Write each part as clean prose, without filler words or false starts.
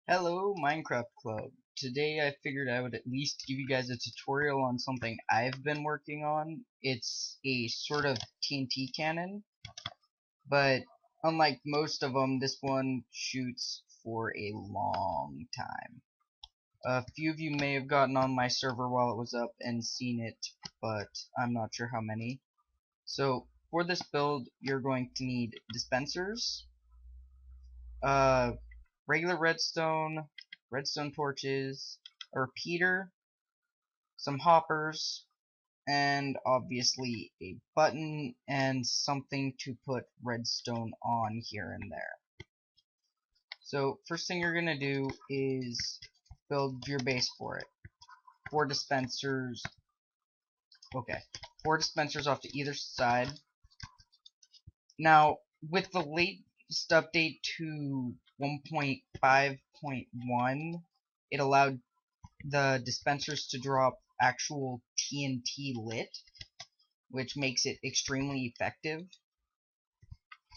Hello, Minecraft Club. Today I figured I would at least give you guys a tutorial on something I've been working on. It's a sort of TNT cannon, but unlike most of them, this one shoots for a long time. A few of you may have gotten on my server while it was up and seen it, but I'm not sure how many. So for this build, you're going to need dispensers, uh, regular redstone torches, a repeater, some hoppers, and obviously a button and something to put redstone on here and there. So first thing you're gonna do is build your base for it. Four dispensers. Okay, four dispensers off to either side. Now, with the latest update to 1.5.1, it allowed the dispensers to drop actual TNT lit, which makes it extremely effective.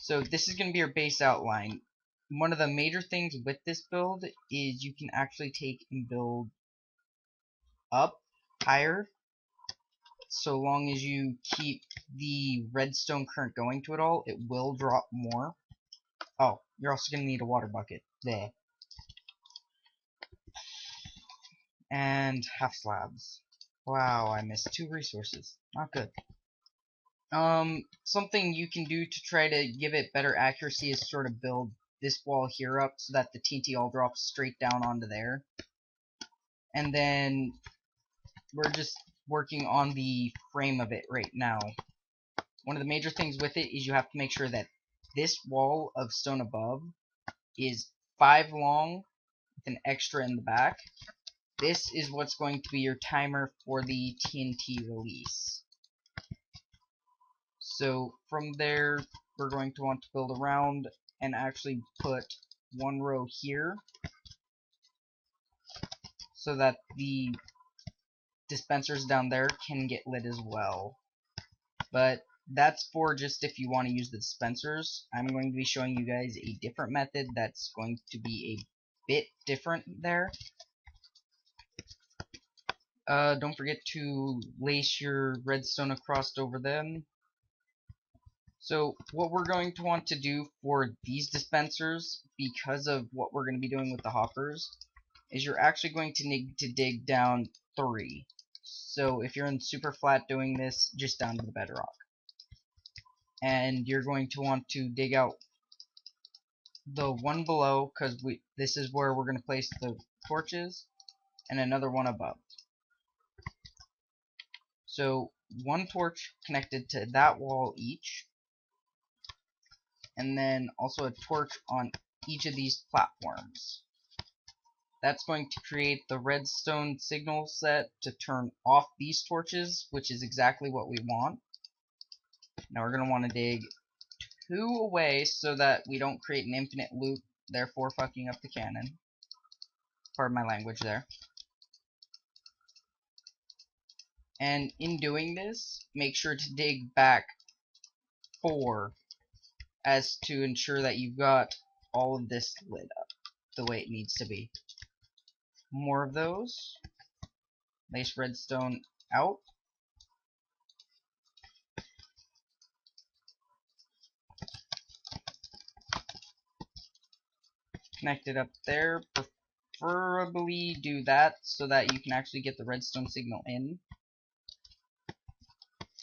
So this is going to be your base outline. One of the major things with this build is you can actually take and build up higher, so long as you keep the redstone current going to it all, it will drop more. Oh, you're also going to need a water bucket. There. And half slabs. Wow, I missed 2 resources. Not good. Something you can do to try to give it better accuracy is sort of build this wall here up so that the TNT all drops straight down onto there. And then we're just working on the frame of it right now. One of the major things with it is you have to make sure that this wall of stone above is 5 long with an extra in the back. This is what's going to be your timer for the TNT release. So from there, we're going to want to build around and actually put one row here so that the dispensers down there can get lit as well. But that's for just if you want to use the dispensers. I'm going to be showing you guys a different method that's going to be a bit different there. Don't forget to lace your redstone across over them. So what we're going to want to do for these dispensers, because of what we're going to be doing with the hoppers, is you're actually going to need to dig down 3. So if you're in super flat doing this, just down to the bedrock. And you're going to want to dig out the one below, because this is where we're going to place the torches, and another one above. So one torch connected to that wall each, and then also a torch on each of these platforms. That's going to create the redstone signal set to turn off these torches, which is exactly what we want. Now we're going to want to dig 2 away so that we don't create an infinite loop, therefore fucking up the cannon. Pardon my language there. And in doing this, make sure to dig back 4 as to ensure that you've got all of this lit up the way it needs to be. More of those. Lace redstone out. Connect it up there. Preferably do that so that you can actually get the redstone signal in.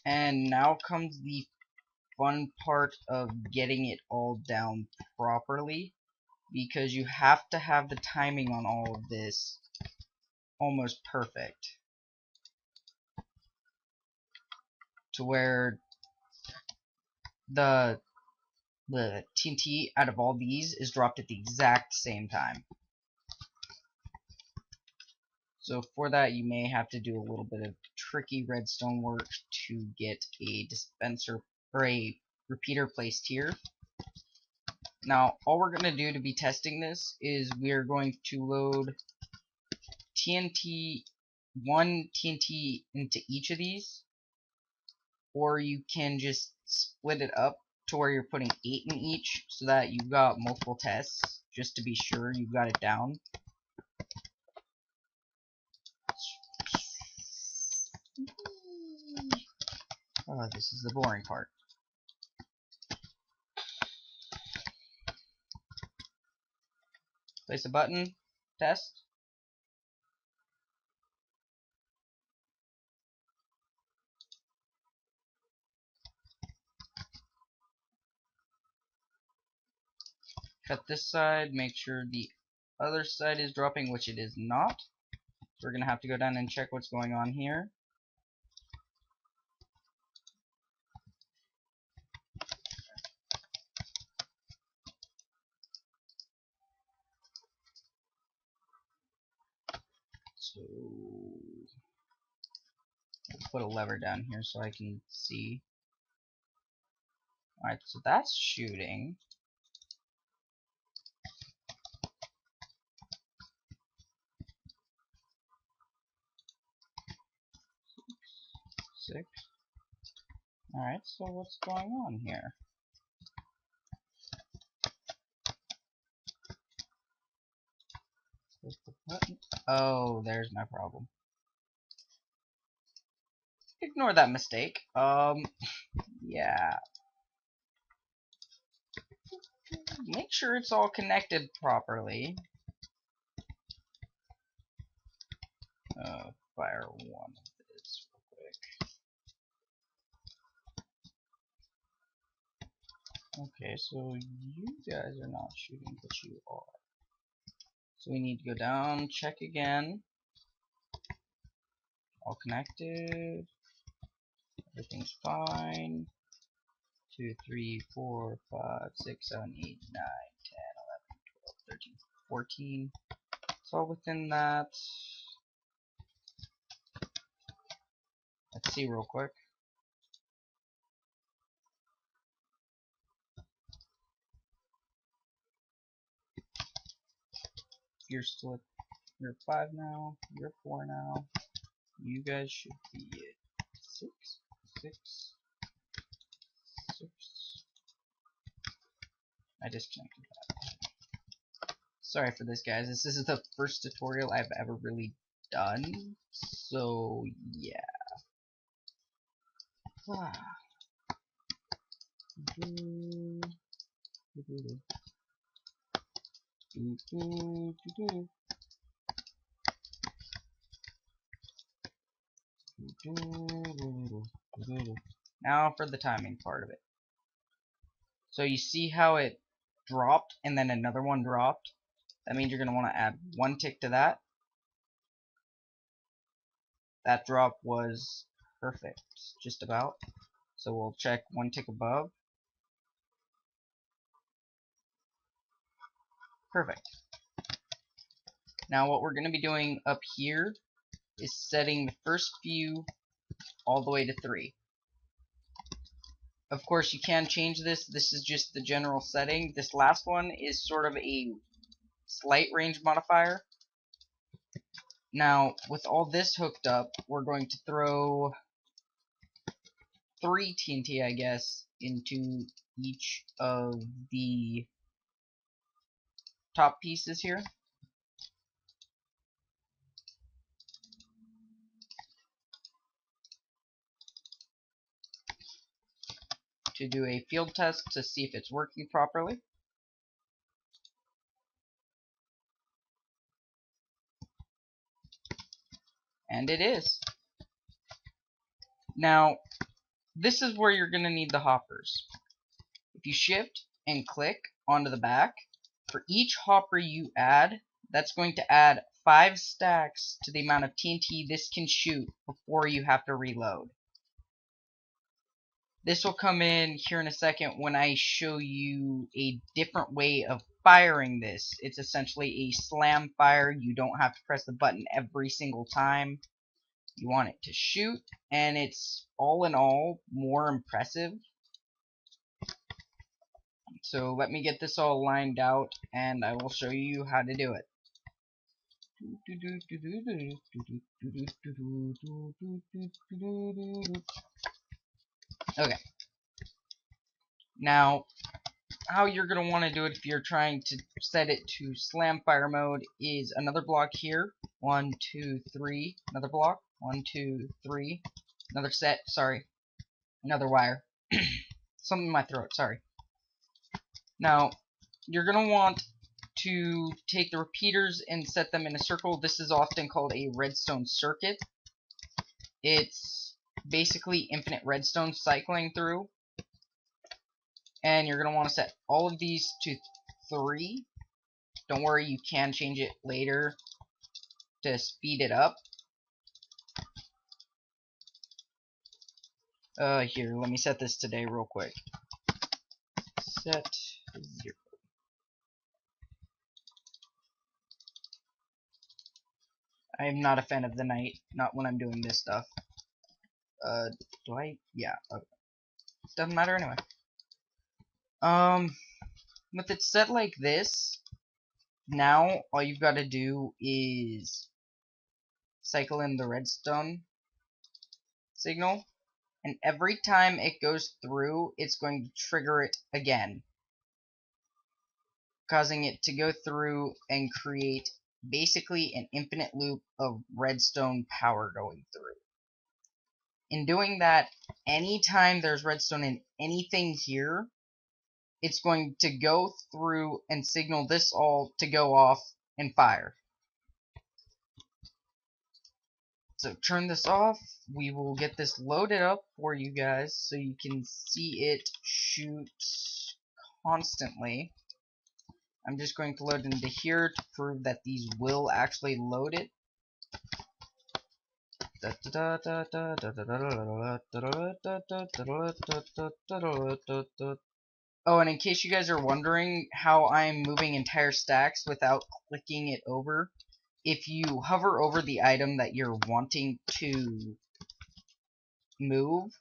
And now comes the fun part of getting it all down properly, because you have to have the timing on all of this almost perfect, to where the TNT out of all these is dropped at the exact same time. So for that, you may have to do a little bit of tricky redstone work to get a dispenser or a repeater placed here. Now, all we're going to do to be testing this is we're going to load one TNT into each of these, or you can just split it up to where you're putting 8 in each so that you've got multiple tests, just to be sure you got it down. Oh, this is the boring part. Place a button. Test. Cut this side. Make sure the other side is dropping, which it is not. So we're going to have to go down and check what's going on here. So we'll put a lever down here so I can see. Alright, so that's shooting. Six. Alright, so what's going on here? Push the button. Oh, there's my problem. Ignore that mistake. Yeah. Make sure it's all connected properly. Fire one of this real quick. Okay, so you guys are not shooting, but you are. So we need to go down, check again. All connected. Everything's fine. 2, 3, 4, 5, 6, 7, 8, 9, 10, 11, 12, 13, 14. It's all within that. Let's see real quick. You're still you're 5 now. You're 4 now. You guys should be at 6, 6, 6. I disconnected that. Sorry for this, guys. This is the first tutorial I've ever really done. So, yeah. Now for the timing part of it. So you see how it dropped and then another one dropped? That means you're going to want to add 1 tick to that. That drop was perfect, just about. So we'll check 1 tick above. Perfect. Now what we're going to be doing up here is setting the first few all the way to 3. Of course you can change this. This is just the general setting. This last one is sort of a slight range modifier. Now with all this hooked up, we're going to throw 3 TNT, I guess, into each of the top pieces here. To do a field test to see if it's working properly. And it is. Now, this is where you're going to need the hoppers. If you shift and click onto the back, for each hopper you add, that's going to add 5 stacks to the amount of TNT this can shoot before you have to reload. This will come in here in a second when I show you a different way of firing this. It's essentially a slam fire. You don't have to press the button every single time you want it to shoot, and it's all in all more impressive. So let me get this all lined out and I will show you how to do it. Okay. Now, how you're going to want to do it if you're trying to set it to slam fire mode is another block here. 1, 2, 3. Another block. 1, 2, 3. Another set. Sorry. Another wire. Something in my throat. Sorry. Now, you're going to want to take the repeaters and set them in a circle. This is often called a redstone circuit. It's basically infinite redstone cycling through. And you're going to want to set all of these to 3. Don't worry, you can change it later to speed it up. Here, let me set this today real quick. Set 0. I am not a fan of the night, not when I'm doing this stuff. Do I? Yeah, okay. Doesn't matter anyway. With it set like this, now all you've got to do is cycle in the redstone signal, and every time it goes through, it's going to trigger it again, causing it to go through and create basically an infinite loop of redstone power going through. In doing that, anytime there's redstone in anything here, it's going to go through and signal this all to go off and fire. So turn this off. We will get this loaded up for you guys so you can see it shoot constantly. I'm just going to load into here to prove that these will actually load it. Oh, and in case you guys are wondering how I'm moving entire stacks without clicking it over, if you hover over the item that you're wanting to move,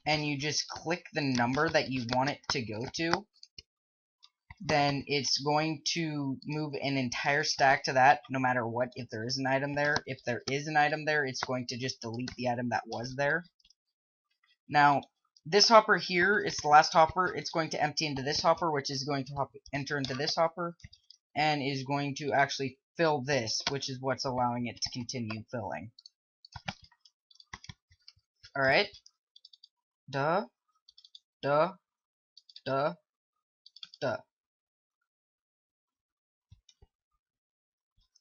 and you just click the number that you want it to go to, then it's going to move an entire stack to that, no matter what, if there is an item there. If there is an item there, it's going to just delete the item that was there. Now, this hopper here, it's the last hopper. It's going to empty into this hopper, which is going to enter into this hopper, and is going to actually fill this, which is what's allowing it to continue filling. Alright. Duh. Duh. Duh. Duh.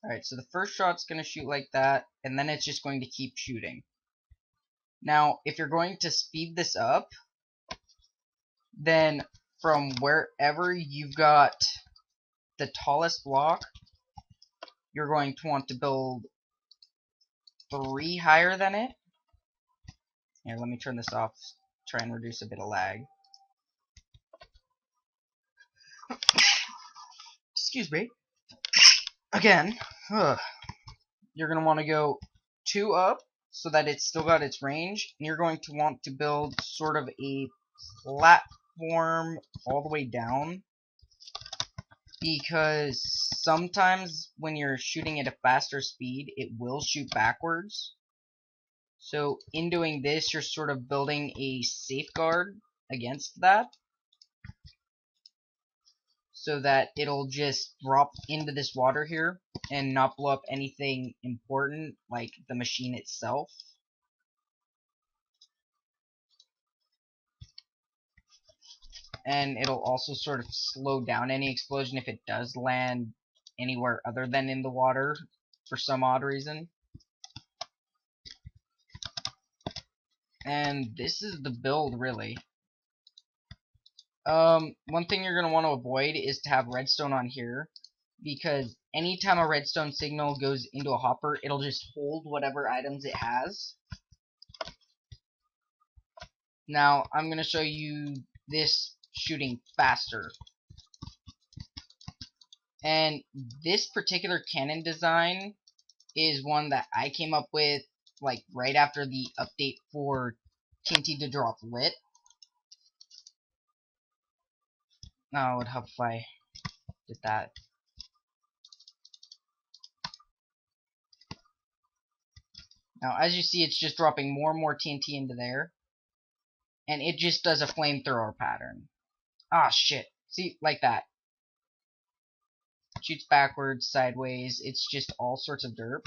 Alright, so the first shot's going to shoot like that, and then it's just going to keep shooting. Now, if you're going to speed this up, then from wherever you've got the tallest block, you're going to want to build 3 higher than it. Here, let me turn this off, try and reduce a bit of lag. Excuse me. Again, you're going to want to go 2 up so that it's still got its range, and you're going to want to build sort of a platform all the way down, because sometimes when you're shooting at a faster speed, it will shoot backwards. So in doing this, you're sort of building a safeguard against that, so that it'll just drop into this water here and not blow up anything important like the machine itself. And it'll also sort of slow down any explosion if it does land anywhere other than in the water for some odd reason. And this is the build, really. One thing you're going to want to avoid is to have redstone on here, because anytime a redstone signal goes into a hopper, it'll just hold whatever items it has. Now, I'm going to show you this shooting faster. And this particular cannon design is one that I came up with like right after the update for TNT to drop lit. Now, it would help if I did that. Now, as you see, it's just dropping more and more TNT into there. And it just does a flamethrower pattern. Ah, shit. See, like that. Shoots backwards, sideways, it's just all sorts of derp.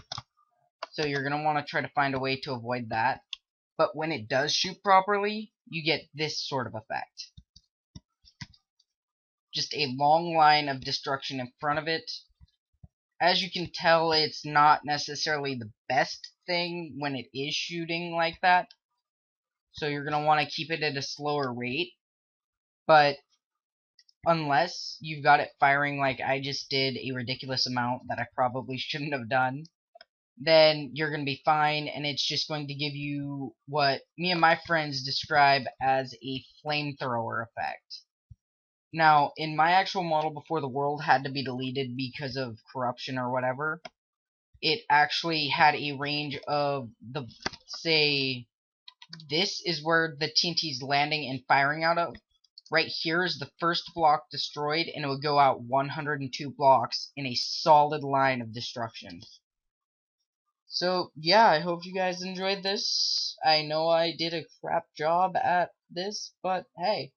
So you're going to want to try to find a way to avoid that. But when it does shoot properly, you get this sort of effect. Just a long line of destruction in front of it. As you can tell, it's not necessarily the best thing when it is shooting like that. So you're going to want to keep it at a slower rate. But unless you've got it firing like I just did, a ridiculous amount that I probably shouldn't have done, then you're going to be fine, and it's just going to give you what me and my friends describe as a flamethrower effect. Now, in my actual model before the world had to be deleted because of corruption or whatever, it actually had a range of say, this is where the TNT's landing and firing out of. Right here is the first block destroyed, and it would go out 102 blocks in a solid line of destruction. So, yeah, I hope you guys enjoyed this. I know I did a crap job at this, but hey,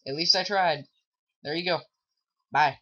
at least I tried. There you go. Bye.